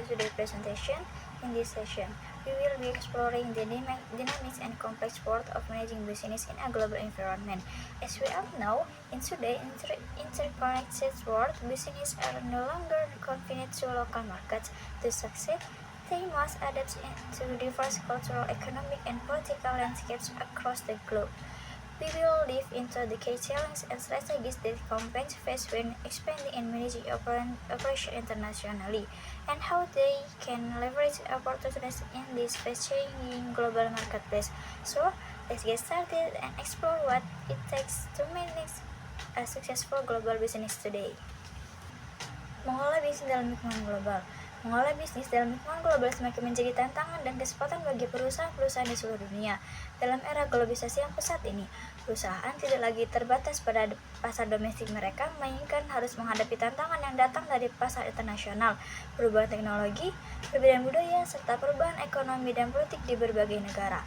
today's presentation. In this session, we will be exploring the dynamics and complex world of managing business in a global environment. As we all know, in today's interconnected world, businesses are no longer confined to local markets. To succeed, they must adapt to diverse cultural, economic, and political landscapes across the globe. We will dive into the key challenges and strategies that companies face when expanding and managing operations internationally, and how they can leverage opportunities in this fast-changing global marketplace. So, let's get started and explore what it takes to manage a successful global business today. Mengelola bisnis dalam lingkungan global. Mengelola bisnis dalam lingkungan global semakin menjadi tantangan dan kesempatan bagi perusahaan-perusahaan di seluruh dunia. Dalam era globalisasi yang pesat ini, perusahaan tidak lagi terbatas pada pasar domestik mereka, melainkan harus menghadapi tantangan yang datang dari pasar internasional, perubahan teknologi, perbedaan budaya, serta perubahan ekonomi dan politik di berbagai negara.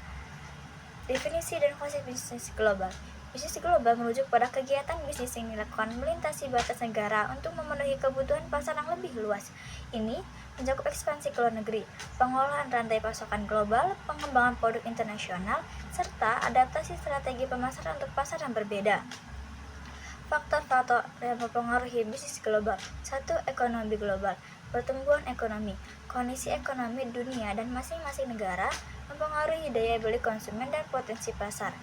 Definisi dan konsep bisnis global. Bisnis global merujuk pada kegiatan bisnis yang dilakukan melintasi batas negara untuk memenuhi kebutuhan pasar yang lebih luas. Ini mencakup ekspansi ke luar negeri, pengelolaan rantai pasokan global, pengembangan produk internasional, serta adaptasi strategi pemasaran untuk pasar yang berbeda. Faktor-faktor yang mempengaruhi bisnis global. 1. Ekonomi global. Pertumbuhan ekonomi. Kondisi ekonomi dunia dan masing-masing negara mempengaruhi daya beli konsumen dan potensi pasar.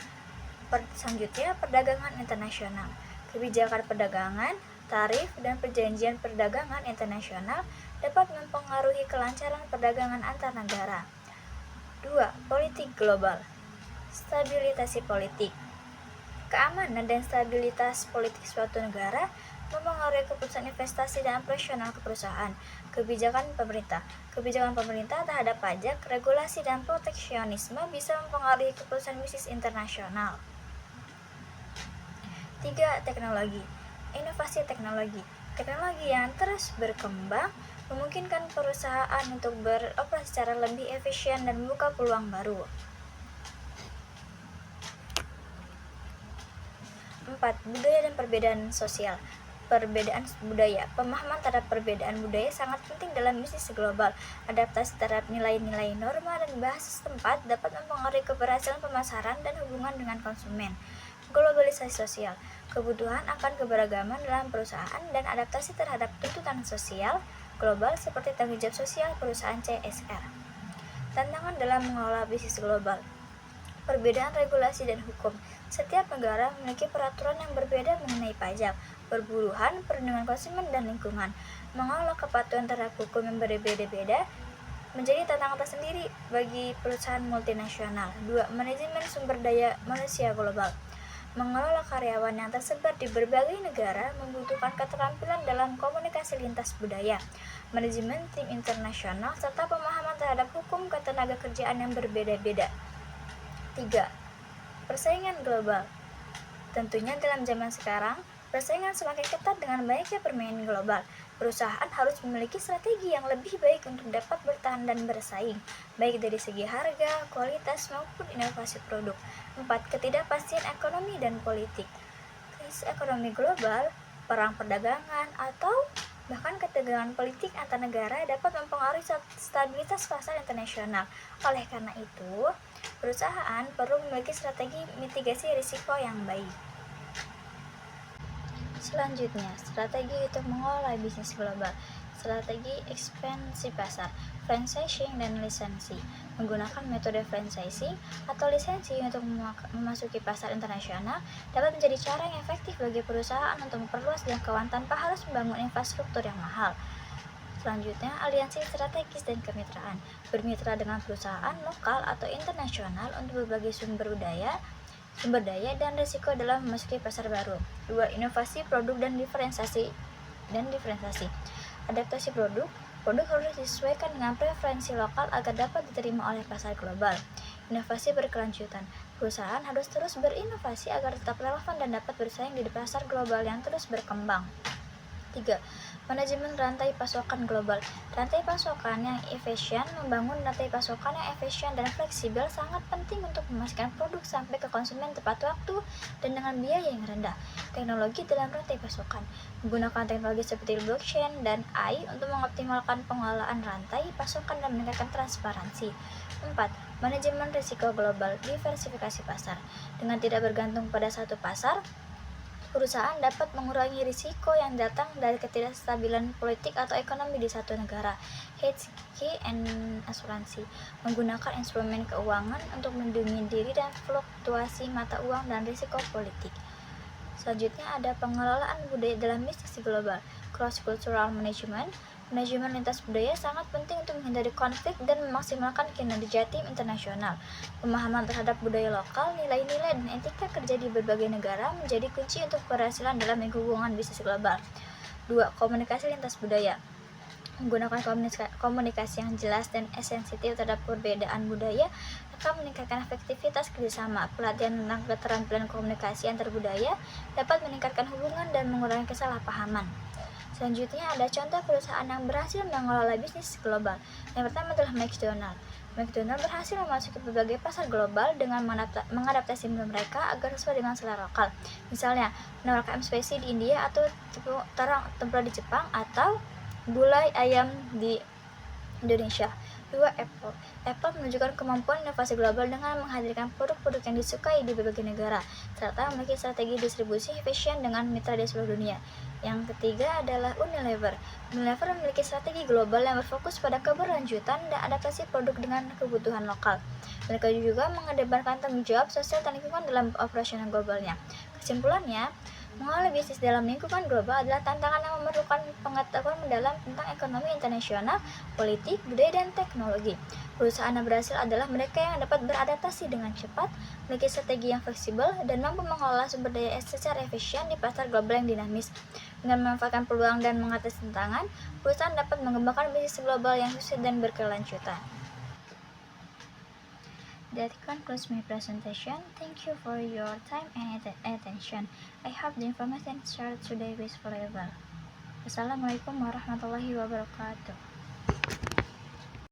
Selanjutnya, perdagangan internasional. Kebijakan perdagangan, tarif, dan perjanjian perdagangan internasional dapat mempengaruhi kelancaran perdagangan antar negara. 2. Politik global. Stabilitas politik. Keamanan dan stabilitas politik suatu negara mempengaruhi keputusan investasi dan operasional perusahaan. Kebijakan pemerintah. Kebijakan pemerintah terhadap pajak, regulasi, dan proteksionisme bisa mempengaruhi keputusan bisnis internasional. 3. Teknologi. Inovasi teknologi. Teknologi yang terus berkembang memungkinkan perusahaan untuk beroperasi secara lebih efisien dan membuka peluang baru. 4. Budaya dan perbedaan sosial. Perbedaan budaya. Pemahaman terhadap perbedaan budaya sangat penting dalam bisnis global. Adaptasi terhadap nilai-nilai, norma, dan bahasa setempat dapat mempengaruhi keberhasilan pemasaran dan hubungan dengan konsumen. Globalisasi sosial. Kebutuhan akan keberagaman dalam perusahaan dan adaptasi terhadap tuntutan sosial global seperti tanggung jawab sosial perusahaan CSR. Tantangan dalam mengelola bisnis global. Perbedaan regulasi dan hukum. Setiap negara memiliki peraturan yang berbeda mengenai pajak, perburuhan, perlindungan konsumen, dan lingkungan. Mengelola kepatuhan terhadap hukum yang berbeda-beda menjadi tantangan tersendiri bagi perusahaan multinasional. 2. Manajemen sumber daya manusia global. Mengelola karyawan yang tersebar di berbagai negara membutuhkan keterampilan dalam komunikasi lintas budaya, manajemen tim internasional, serta pemahaman terhadap hukum ketenagakerjaan yang berbeda-beda. 3. Persaingan global. Tentunya dalam zaman sekarang, persaingan semakin ketat dengan banyaknya permainan global. Perusahaan harus memiliki strategi yang lebih baik untuk dapat bertahan dan bersaing, baik dari segi harga, kualitas, maupun inovasi produk. 4. Ketidakpastian ekonomi dan politik. Krisis ekonomi global, perang perdagangan, atau bahkan ketegangan politik antar negara dapat mempengaruhi stabilitas pasar internasional. Oleh karena itu, perusahaan perlu memiliki strategi mitigasi risiko yang baik. Selanjutnya, strategi untuk mengelola bisnis global. Strategi ekspansi pasar, franchising, dan lisensi. Menggunakan metode franchising atau lisensi untuk memasuki pasar internasional dapat menjadi cara yang efektif bagi perusahaan untuk memperluas jangkauan tanpa harus membangun infrastruktur yang mahal. Selanjutnya, aliansi strategis dan kemitraan. Bermitra dengan perusahaan lokal atau internasional untuk berbagai sumber daya dan risiko dalam memasuki pasar baru. 2. Inovasi produk dan diferensiasi. Adaptasi produk harus disesuaikan dengan preferensi lokal agar dapat diterima oleh pasar global. Inovasi berkelanjutan. Perusahaan harus terus berinovasi agar tetap relevan dan dapat bersaing di pasar global yang terus berkembang. 3. Manajemen rantai pasokan global. Rantai pasokan yang efisien, membangun rantai pasokan yang efisien dan fleksibel sangat penting untuk memastikan produk sampai ke konsumen tepat waktu dan dengan biaya yang rendah. Teknologi dalam rantai pasokan. Menggunakan teknologi seperti blockchain dan AI untuk mengoptimalkan pengelolaan rantai pasokan dan meningkatkan transparansi. 4. Manajemen risiko global, diversifikasi pasar. Dengan tidak bergantung pada satu pasar, perusahaan dapat mengurangi risiko yang datang dari ketidakstabilan politik atau ekonomi di satu negara. Hedge and asuransi. Menggunakan instrumen keuangan untuk melindungi diri dan fluktuasi mata uang dan risiko politik. Selanjutnya ada pengelolaan budaya dalam bisnis global. Cross-cultural management. Manajemen lintas budaya sangat penting untuk menghindari konflik dan memaksimalkan kinerja tim internasional. Pemahaman terhadap budaya lokal, nilai-nilai, dan etika kerja di berbagai negara menjadi kunci untuk keberhasilan dalam hubungan bisnis global. 2. Komunikasi lintas budaya. Menggunakan komunikasi yang jelas dan sensitif terhadap perbedaan budaya akan meningkatkan efektivitas kerjasama. Pelatihan tentang keterampilan komunikasi antar budaya dapat meningkatkan hubungan dan mengurangi kesalahpahaman. Selanjutnya ada contoh perusahaan yang berhasil mengelola bisnis global. Yang pertama adalah McDonald. McDonald berhasil memasuki berbagai pasar global dengan mengadaptasi menu mereka agar sesuai dengan selera lokal. Misalnya, menawarkan spicy di India atau tempura di Jepang atau gulai ayam di Indonesia. 2. Apple menunjukkan kemampuan inovasi global dengan menghadirkan produk-produk yang disukai di berbagai negara, serta memiliki strategi distribusi efisien dengan mitra di seluruh dunia. Yang ketiga adalah Unilever. Unilever memiliki strategi global yang berfokus pada keberlanjutan dan adaptasi produk dengan kebutuhan lokal. Mereka juga mengedepankan tanggung jawab sosial dan lingkungan dalam operasional globalnya. Kesimpulannya, mengelola bisnis dalam lingkungan global adalah tantangan yang memerlukan pengetahuan mendalam tentang ekonomi internasional, politik, budaya, dan teknologi. Perusahaan yang berhasil adalah mereka yang dapat beradaptasi dengan cepat, memiliki strategi yang fleksibel, dan mampu mengelola sumber daya secara efisien di pasar global yang dinamis. Dengan memanfaatkan peluang dan mengatasi tantangan, perusahaan dapat mengembangkan bisnis global yang sukses dan berkelanjutan. That concludes my presentation. Thank you for your time and attention. I hope the information shared today was valuable. Wassalamualaikum warahmatullahi wabarakatuh.